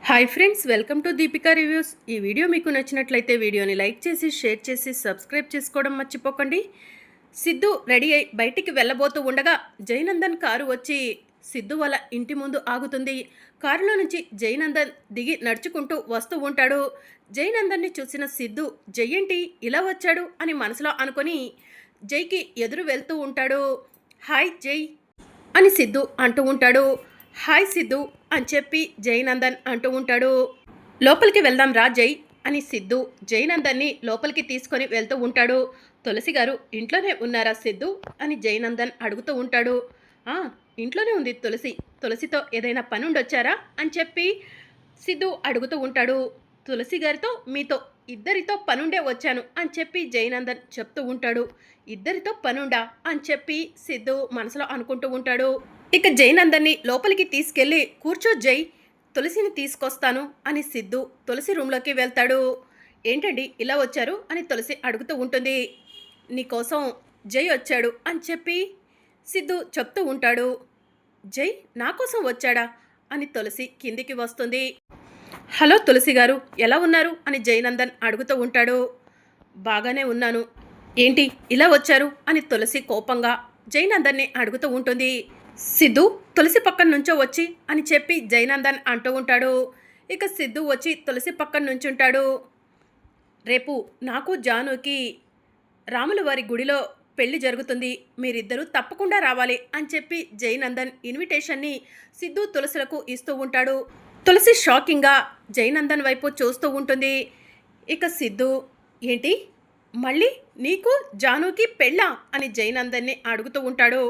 Hi friends, welcome to Deepika reviews. ఈ video మీకు నచ్చినట్లయితే వీడియోని లైక్ చేసి షేర్ చేసి సబ్స్క్రైబ్ చేసుకోవడం మర్చిపోకండి. సిద్ధు రెడీ అయి బయటికి వెళ్ళబోతూ ఉండగా జయనందన్ కారు వచ్చి సిద్ధు వాళ్ళ ఇంటి ముందు ఆగుతుంది. కారులో నుంచి జయనందన్ దిగి నడుచుకుంటూ వస్తూ ఉంటాడు. జయనందన్ని చూసిన సిద్ధు జయ్యేంటి ఇలా వచ్చాడు అని మనసులో అనుకొని జైకి ఎదురు వెళ్తూ ఉంటాడు. హాయ్ జై అని సిద్ధు అంటూ ఉంటాడు. హాయ్ సిద్ధు అని చెప్పి జయనందన్ అంటూ ఉంటాడు. లోపలికి వెళ్దాం రా జై అని సిద్ధు జయనందన్ని లోపలికి తీసుకొని వెళ్తూ ఉంటాడు. తులసి గారు ఇంట్లోనే ఉన్నారా సిద్ధు అని జయనందన్ అడుగుతూ ఉంటాడు. ఇంట్లోనే ఉంది తులసి. తులసితో ఏదైనా పని ఉండొచ్చారా అని చెప్పి సిద్ధు అడుగుతూ ఉంటాడు. తులసి గారితో మీతో ఇద్దరితో పనుండే వచ్చాను అని చెప్పి జయనందన్ చెప్తూ ఉంటాడు. ఇద్దరితో పనుండా అని చెప్పి సిద్ధు మనసులో అనుకుంటూ ఉంటాడు. ఇక జయనందన్ని లోపలికి తీసుకెళ్ళి కూర్చో జై, తులసిని తీసుకొస్తాను అని సిద్ధు తులసి రూమ్లోకి వెళ్తాడు. ఏంటండి ఇలా వచ్చారు అని తులసి అడుగుతూ ఉంటుంది. నీకోసం జై వచ్చాడు అని చెప్పి సిద్ధు చెప్తూ ఉంటాడు. జై నా కోసం వచ్చాడా అని తులసి కిందికి వస్తుంది. హలో తులసి గారు, ఎలా ఉన్నారు అని జయనందన్ అడుగుతూ ఉంటాడు. బాగానే ఉన్నాను. ఏంటి ఇలా వచ్చారు అని తులసి కోపంగా జయనందన్ని అడుగుతూ ఉంటుంది. సిద్ధు తులసి పక్కన నుంచో వచ్చి అని చెప్పి జయనందన్ అంటూ ఉంటాడు. ఇక సిద్ధు వచ్చి తులసి పక్కన నుంచుంటాడు. రేపు నాకు జానుకి రాముల వారి గుడిలో పెళ్లి జరుగుతుంది, మీరిద్దరూ తప్పకుండా రావాలి అని చెప్పి జయనందన్ ఇన్విటేషన్ని సిద్ధు తులసిలకు ఇస్తూ ఉంటాడు. తులసి షాకింగ్గా జయనందన్ వైపు చూస్తూ ఉంటుంది. ఇక సిద్ధు ఏంటి మళ్ళీ నీకు జానుకి పెళ్ళా అని జయనందన్ని అడుగుతూ ఉంటాడు.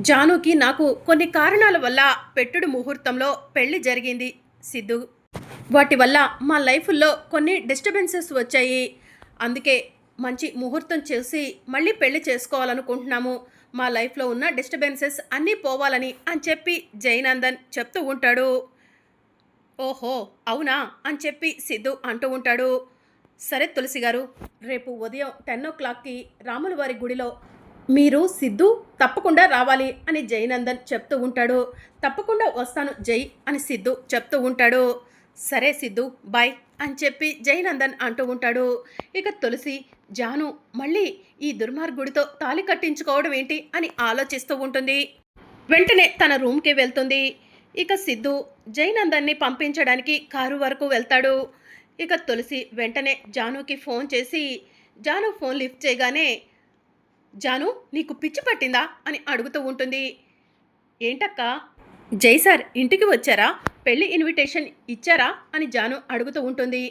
జానుకి నాకు కొన్ని కారణాల వల్ల పెట్టుడు ముహూర్తంలో పెళ్లి జరిగింది సిద్ధు. వాటి వల్ల మా లైఫ్లో కొన్ని డిస్టర్బెన్సెస్ వచ్చాయి. అందుకే మంచి ముహూర్తం చేసి మళ్ళీ పెళ్లి చేసుకోవాలనుకుంటున్నాము. మా లైఫ్లో ఉన్న డిస్టర్బెన్సెస్ అన్నీ పోవాలని అని చెప్పి జయనందన్ చెప్తూ ఉంటాడు. ఓహో అవునా అని చెప్పి సిద్ధు అంటూ ఉంటాడు. సరే తులసి గారు, రేపు ఉదయం 10 o'clockకి రాముల వారి గుడిలో మీరు సిద్ధు తప్పకుండా రావాలి అని జయనందన్ చెప్తూ ఉంటాడు. తప్పకుండా వస్తాను జై అని సిద్ధు చెప్తూ ఉంటాడు. సరే సిద్ధు బాయ్ అని చెప్పి జయనందన్ అంటూ ఉంటాడు. ఇక తులసి జాను మళ్ళీ ఈ దుర్మార్గుడితో తాళి కట్టించుకోవడం ఏంటి అని ఆలోచిస్తూ ఉంటుంది. వెంటనే తన రూమ్కి వెళ్తుంది. ఇక సిద్ధు జయనందన్ని పంపించడానికి కారు వరకు వెళ్తాడు. ఇక తులసి వెంటనే జానుకి ఫోన్ చేసి జాను ఫోన్ లిఫ్ట్ చేయగానే జాను నీకు పిచ్చి పట్టిందా అని అడుగుతూ ఉంటుంది. ఏంటక్క, జై సార్ ఇంటికి వచ్చారా, పెళ్లి ఇన్విటేషన్ ఇచ్చారా అని జాను అడుగుతూ ఉంటుంది.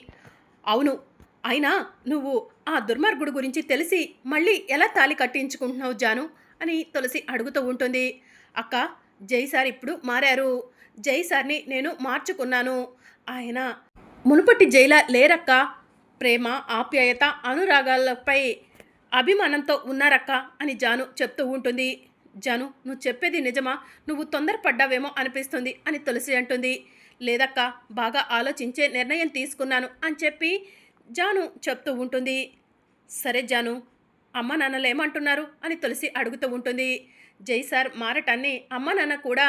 అవును, అయినా నువ్వు ఆ దుర్మార్గుడు గురించి తెలిసి మళ్ళీ ఎలా తాళి కట్టించుకుంటున్నావు జాను అని తులసి అడుగుతూ ఉంటుంది. అక్క, జై సార్ ఇప్పుడు మారారు. జై సార్ని నేను మార్చుకున్నాను. ఆయన మునుపటి జైలా లేరక్క. ప్రేమ, ఆప్యాయత, అనురాగాలపై అభిమానంతో ఉన్నారక్క అని జాను చెప్తూ ఉంటుంది. జాను నువ్వు చెప్పేది నిజమా? నువ్వు తొందరపడ్డావేమో అనిపిస్తుంది అని తులసి అంటుంది. లేదక్క, బాగా ఆలోచించే నిర్ణయం తీసుకున్నాను అని చెప్పి జాను చెప్తూ ఉంటుంది. సరే జాను, అమ్మ నాన్నలు ఏమంటున్నారు అని తులసి అడుగుతూ ఉంటుంది. జై సార్ మారటాన్ని అమ్మ నాన్న కూడా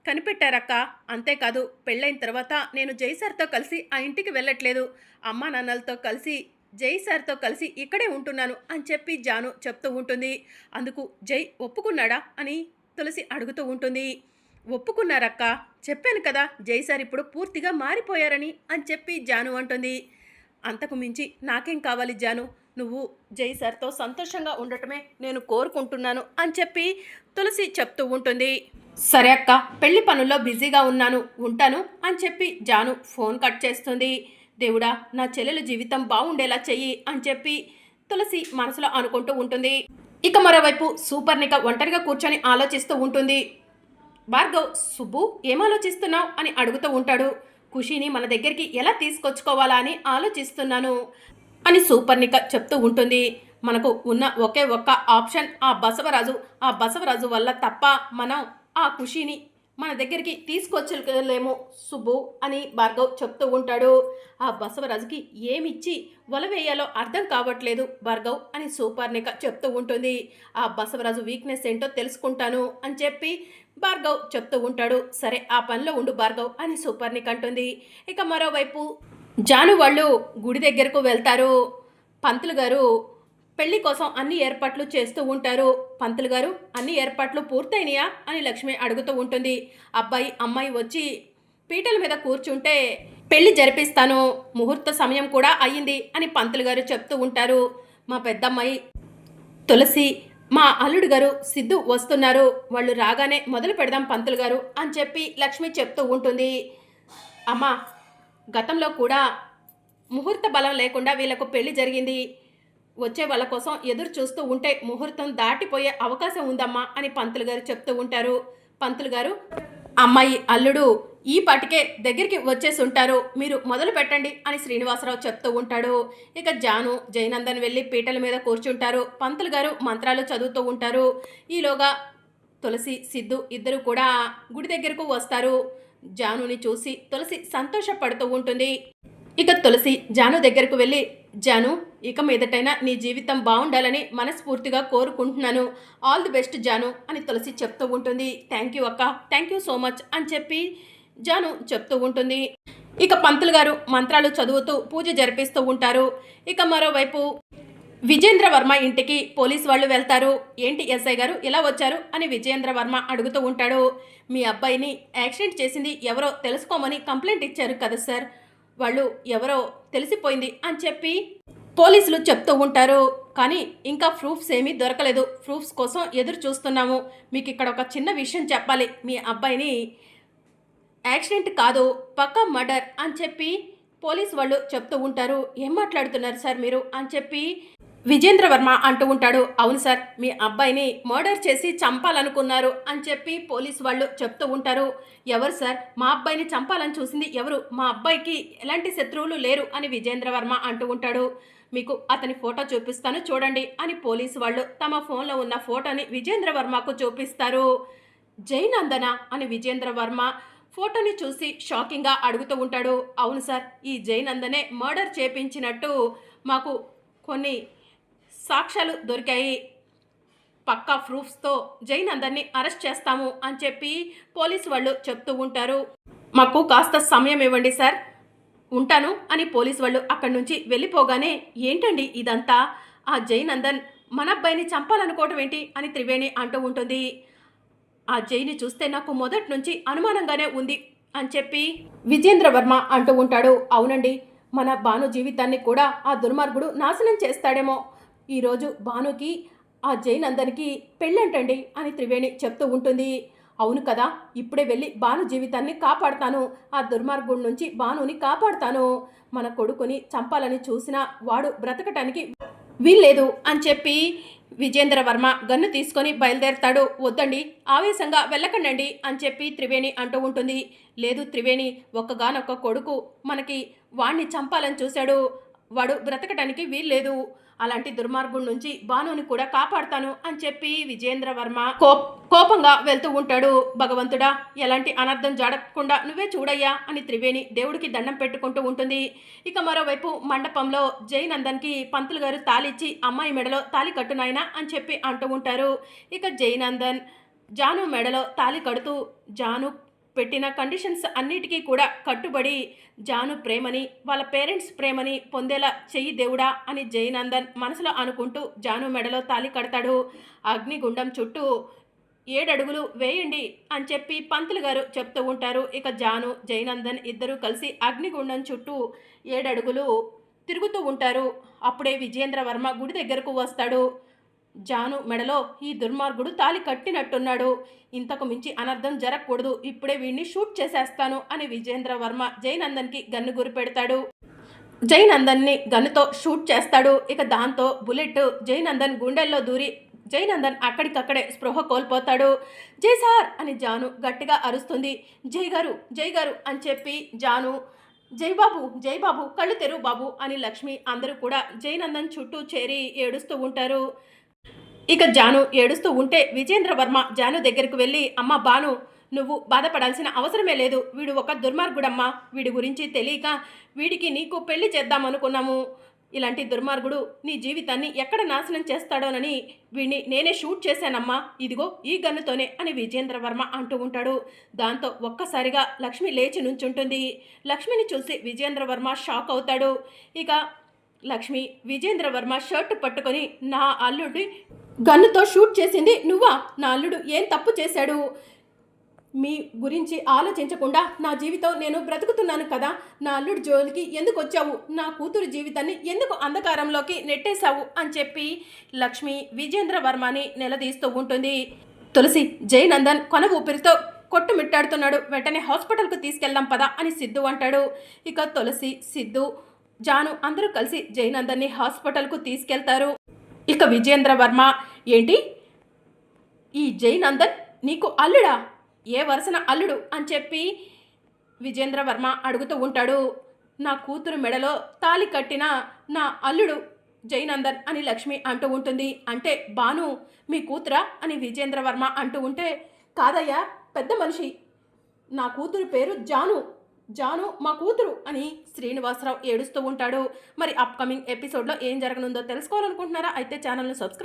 కనిపెట్టారక్క. అంతేకాదు పెళ్ళైన తర్వాత నేను జై సార్తో కలిసి ఆ ఇంటికి వెళ్ళట్లేదు. అమ్మ నాన్నలతో కలిసి జై సార్తో కలిసి ఇక్కడే ఉంటున్నాను అని చెప్పి జాను చెప్తూ ఉంటుంది. అందుకు జై ఒప్పుకున్నాడా అని తులసి అడుగుతూ ఉంటుంది. ఒప్పుకున్నారక్క, చెప్పాను కదా జై సార్ ఇప్పుడు పూర్తిగా మారిపోయారని అని చెప్పి జాను అంటుంది. అంతకు మించి నాకేం కావాలి జాను, నువ్వు జై సార్తో సంతోషంగా ఉండటమే నేను కోరుకుంటున్నాను అని చెప్పి తులసి చెప్తూ ఉంటుంది. సరే అక్క, పెళ్లి పనుల్లో బిజీగా ఉన్నాను, ఉంటాను అని చెప్పి జాను ఫోన్ కట్ చేస్తుంది. దేవుడా, నా చెల్లెల జీవితం బాగుండేలా చెయ్యి అని చెప్పి తులసి మనసులో అనుకుంటూ ఉంటుంది. ఇక మరోవైపు సూపర్నిక ఒంటరిగా కూర్చొని ఆలోచిస్తూ ఉంటుంది. భార్గవ్, సుబ్బు ఏం ఆలోచిస్తున్నావు అని అడుగుతూ ఉంటాడు. ఖుషీని మన దగ్గరికి ఎలా తీసుకొచ్చుకోవాలా అని ఆలోచిస్తున్నాను అని సూపర్నిక చెప్తూ ఉంటుంది. మనకు ఉన్న ఒకే ఒక్క ఆప్షన్ ఆ బసవరాజు. ఆ బసవరాజు వల్ల తప్ప మనం ఆ ఖుషీని మన దగ్గరికి తీసుకొచ్చలేము సుబ్బు అని భార్గవ్ చెప్తూ ఉంటాడు. ఆ బసవరాజుకి ఏమిచ్చి వలవేయాలో అర్థం కావట్లేదు భార్గవ్ అని సూపర్నిక చెప్తూ ఉంటుంది. ఆ బసవరాజు వీక్నెస్ ఏంటో తెలుసుకుంటాను అని చెప్పి భార్గవ్ చెప్తూ ఉంటాడు. సరే ఆ పనిలో ఉండు భార్గవ్ అని సూపర్నిక్ అంటుంది. ఇక మరోవైపు జాను వాళ్ళు గుడి దగ్గరకు వెళ్తారు. పంతులు గారు పెళ్లి కోసం అన్ని ఏర్పాట్లు చేస్తూ ఉంటారు. పంతులు గారు అన్ని ఏర్పాట్లు పూర్తయినాయా అని లక్ష్మి అడుగుతూ ఉంటుంది. అబ్బాయి అమ్మాయి వచ్చి పీటల మీద కూర్చుంటే పెళ్లి జరిపిస్తాను, ముహూర్త సమయం కూడా అయ్యింది అని పంతులు గారు చెప్తూ ఉంటారు. మా పెద్దమ్మాయి తులసి, మా అల్లుడు గారు సిద్ధు వస్తున్నారు, వాళ్ళు రాగానే మొదలు పెడదాం పంతులు గారు అని చెప్పి లక్ష్మి చెప్తూ ఉంటుంది. అమ్మా, గతంలో కూడా ముహూర్త బలం లేకుండా వీళ్ళకు పెళ్లి జరిగింది. వచ్చే వాళ్ళ కోసం ఎదురు చూస్తూ ఉంటే ముహూర్తం దాటిపోయే అవకాశం ఉందమ్మా అని పంతులు గారు చెప్తూ ఉంటారు. పంతులు గారు, అమ్మాయి అల్లుడు ఈ పాటికే దగ్గరికి వచ్చేసి ఉంటారు, మీరు మొదలు పెట్టండి అని శ్రీనివాసరావు చెప్తూ ఉంటాడు. ఇక జాను జయనందన్ వెళ్ళి పీటల మీద కూర్చుంటారు. పంతులు గారు మంత్రాలు చదువుతూ ఉంటారు. ఈలోగా తులసి సిద్ధు ఇద్దరు కూడా గుడి దగ్గరకు వస్తారు. జానుని చూసి తులసి సంతోషపడుతూ ఉంటుంది. ఇక తులసి జాను దగ్గరకు వెళ్ళి, జాను, ఇక మీదటైనా నీ జీవితం బాగుండాలని మనస్ఫూర్తిగా కోరుకుంటున్నాను, ఆల్ ది బెస్ట్ జాను అని తులసి చెప్తూ ఉంటుంది. థ్యాంక్ యూ అక్క, థ్యాంక్ యూ సో మచ్ అని చెప్పి జాను చెప్తూ ఉంటుంది. ఇక పంతులు గారు మంత్రాలు చదువుతూ పూజ జరిపిస్తూ ఉంటారు. ఇక మరోవైపు విజేంద్ర వర్మ ఇంటికి పోలీస్ వాళ్ళు వెళ్తారు. ఏంటి ఎస్ఐ గారు ఇలా వచ్చారు అని విజయేంద్ర వర్మ అడుగుతూ ఉంటాడు. మీ అబ్బాయిని యాక్సిడెంట్ చేసింది ఎవరో తెలుసుకోమని కంప్లైంట్ ఇచ్చారు కదా సార్, వాళ్ళు ఎవరో తెలిసిపోయింది అని చెప్పి పోలీసులు చెప్తూ ఉంటారు. కానీ ఇంకా ప్రూఫ్స్ ఏమీ దొరకలేదు, ప్రూఫ్స్ కోసం ఎదురు చూస్తున్నాము. మీకు ఇక్కడ ఒక చిన్న విషయం చెప్పాలి, మీ అబ్బాయిని యాక్సిడెంట్ కాదు పక్కా మర్డర్ అని చెప్పి పోలీసు వాళ్ళు చెప్తూ ఉంటారు. ఏం మాట్లాడుతున్నారు సార్ మీరు అని చెప్పి విజేంద్ర వర్మ అంటూ ఉంటాడు. అవును సార్, మీ అబ్బాయిని మర్డర్ చేసి చంపాలనుకున్నారు అని చెప్పి పోలీసు వాళ్ళు చెప్తూ ఉంటారు. ఎవరు సార్, మా అబ్బాయిని చంపాలని చూసింది ఎవరు, మా అబ్బాయికి ఎలాంటి శత్రువులు లేరు అని విజేంద్ర వర్మ అంటూ ఉంటాడు. మీకు అతని ఫోటో చూపిస్తాను చూడండి అని పోలీసు వాళ్ళు తమ ఫోన్లో ఉన్న ఫోటోని విజేంద్ర వర్మకు చూపిస్తారు. జయనందన అని విజేంద్ర వర్మ ఫోటోని చూసి షాకింగ్గా అడుగుతూ ఉంటాడు. అవును సార్, ఈ జయనందనే మర్డర్ చేపించినట్టు మాకు కొన్ని సాక్ష్యాలు దొరికాయి, పక్కా ప్రూఫ్స్తో జయనందన్ని అరెస్ట్ చేస్తాము అని చెప్పి పోలీసు వాళ్ళు చెప్తూ ఉంటారు. మాకు కాస్త సమయం ఇవ్వండి సార్, ఉంటాను అని పోలీసు వాళ్ళు అక్కడి నుంచి వెళ్ళిపోగానే ఏంటండి ఇదంతా, ఆ జయనందన్ మన అబ్బాయిని చంపాలనుకోవటం ఏంటి అని త్రివేణి అంటూ ఉంటుంది. ఆ జైని చూస్తే నాకు మొదటి నుంచి అనుమానంగానే ఉంది అని చెప్పి విజేంద్ర వర్మ అంటూ ఉంటాడు. అవునండి, మన భాను జీవితాన్ని కూడా ఆ దుర్మార్గుడు నాశనం చేస్తాడేమో. ఈరోజు భానుకి ఆ జయనందన్కి పెళ్ళంటండి అని త్రివేణి చెప్తూ ఉంటుంది. అవును కదా, ఇప్పుడే వెళ్ళి భాను జీవితాన్ని కాపాడుతాను, ఆ దుర్మార్గుడి నుంచి భానుని కాపాడుతాను. మన కొడుకుని చంపాలని చూసినా వాడు బ్రతకటానికి వీల్లేదు అని చెప్పి విజేంద్ర వర్మ గన్ను తీసుకొని బయలుదేరతాడు. వద్దండి, ఆవేశంగా వెళ్ళకండి అని చెప్పి త్రివేణి అంటూ ఉంటుంది. లేదు త్రివేణి, ఒక్కగానొక్క కొడుకు మనకి వాణ్ణి చంపాలని చూశాడు, వాడు బ్రతకటానికి వీల్లేదు, అలాంటి దుర్మార్గుడి నుంచి భానుని కూడా కాపాడుతాను అని చెప్పి విజేంద్ర వర్మ కోపంగా వెళ్తూ ఉంటాడు. భగవంతుడా, ఎలాంటి అనర్థం జరగకుండా నువ్వే చూడయ్యా అని త్రివేణి దేవుడికి దండం పెట్టుకుంటూ ఉంటుంది. ఇక మరోవైపు మండపంలో జయనందన్కి పంతులు గారు తాలిచ్చి అమ్మాయి మెడలో తాలి కట్టునాయనా అని చెప్పి అంటూ ఉంటారు. ఇక జయనందన్ జాను మెడలో తాలి కడుతూ జాను పెట్టిన కండిషన్స్ అన్నిటికీ కూడా కట్టుబడి జాను ప్రేమని వాళ్ళ పేరెంట్స్ ప్రేమని పొందేలా చెయ్యి దేవుడా అని జయనందన్ మనసులో అనుకుంటూ జాను మెడలో తాలి కడతాడు. అగ్నిగుండం చుట్టూ 7 అడుగులు వేయండి అని చెప్పి పంతులు గారు చెప్తూ ఉంటారు. ఇక జాను జయనందన్ ఇద్దరూ కలిసి అగ్నిగుండం చుట్టూ 7 అడుగులు తిరుగుతూ ఉంటారు. అప్పుడే విజేంద్ర వర్మ గుడి దగ్గరకు వస్తాడు. జాను మెడలో ఈ దుర్మార్గుడు తాలి కట్టినట్టున్నాడు, ఇంతకు మించి అనర్థం జరగకూడదు, ఇప్పుడే వీడిని షూట్ చేసేస్తాను అని విజేంద్ర వర్మ జయనందన్కి గన్ను గురి పెడతాడు. జయనందన్ని గన్నుతో షూట్ చేస్తాడు. ఇక దాంతో బుల్లెట్ జయనందన్ గుండెల్లో దూరి జయనందన్ అక్కడికక్కడే స్పృహ కోల్పోతాడు. జై సార్ అని జాను గట్టిగా అరుస్తుంది. జై గారు అని చెప్పి జాను జై బాబు కళ్ళు తెరువు బాబు అని లక్ష్మి అందరూ కూడా జయనందన్ చుట్టూ చేరి ఏడుస్తూ ఉంటారు. ఇక జాను ఏడుస్తూ ఉంటే విజేంద్ర వర్మ జాను దగ్గరకు వెళ్ళి, అమ్మ భాను, నువ్వు బాధపడాల్సిన అవసరమే లేదు, వీడు ఒక దుర్మార్గుడమ్మా, వీడి గురించి తెలియక వీడికి నీకు పెళ్లి చేద్దామనుకున్నాము, ఇలాంటి దుర్మార్గుడు నీ జీవితాన్ని ఎక్కడ నాశనం చేస్తాడోనని వీడిని నేనే షూట్ చేశానమ్మా, ఇదిగో ఈ గన్నుతోనే అని విజయేంద్రవర్మ అంటూ ఉంటాడు. దాంతో ఒక్కసారిగా లక్ష్మి లేచి నుంచుంటుంది. లక్ష్మిని చూసి విజయేంద్రవర్మ షాక్ అవుతాడు. ఇక లక్ష్మి విజయేంద్రవర్మ షర్టు పట్టుకొని, నా అల్లుడి గన్నుతో షూట్ చేసింది నువ్వా? నా అల్లుడు ఏం తప్పు చేశాడు? మీ గురించి ఆలోచించకుండా నా జీవితం నేను బ్రతుకుతున్నాను కదా, నా అల్లుడి జోలికి ఎందుకు వచ్చావు? నా కూతురు జీవితాన్ని ఎందుకు అంధకారంలోకి నెట్టేశావు అని చెప్పి లక్ష్మి విజయేంద్రవర్మని నిలదీస్తూ ఉంటుంది. తులసి, జయనందన్ కొన ఊపిరితో కొట్టుమిట్టాడుతున్నాడు, వెంటనే హాస్పిటల్కు తీసుకెళ్దాం పదా అని సిద్ధు అంటాడు. ఇక తులసి, సిద్ధు, జాను అందరూ కలిసి జయనందన్ని హాస్పిటల్కు తీసుకెళ్తారు. ఇక విజయేంద్రవర్మ, ఏంటి ఈ జయనందన్ నీకు అల్లుడా? ఏ వరుసన అల్లుడు అని చెప్పి విజయేంద్రవర్మ అడుగుతూ ఉంటాడు. నా కూతురు మెడలో తాళి కట్టిన నా అల్లుడు జయనందన్ అని లక్ష్మి అంటూ ఉంటుంది. అంటే భాను మీ కూతురా అని విజయేంద్రవర్మ అంటూ ఉంటే, కాదయ్యా పెద్ద మనిషి, నా కూతురు పేరు జాను, జాను మా కూతురు అని శ్రీనివాసరావు ఏడుస్తూ ఉంటాడు. మరి అప్కమింగ్ ఎపిసోడ్లో ఏం జరగనుందో తెలుసుకోవాలనుకుంటున్నారా? అయితే ఛానల్ను సబ్స్క్రైబ్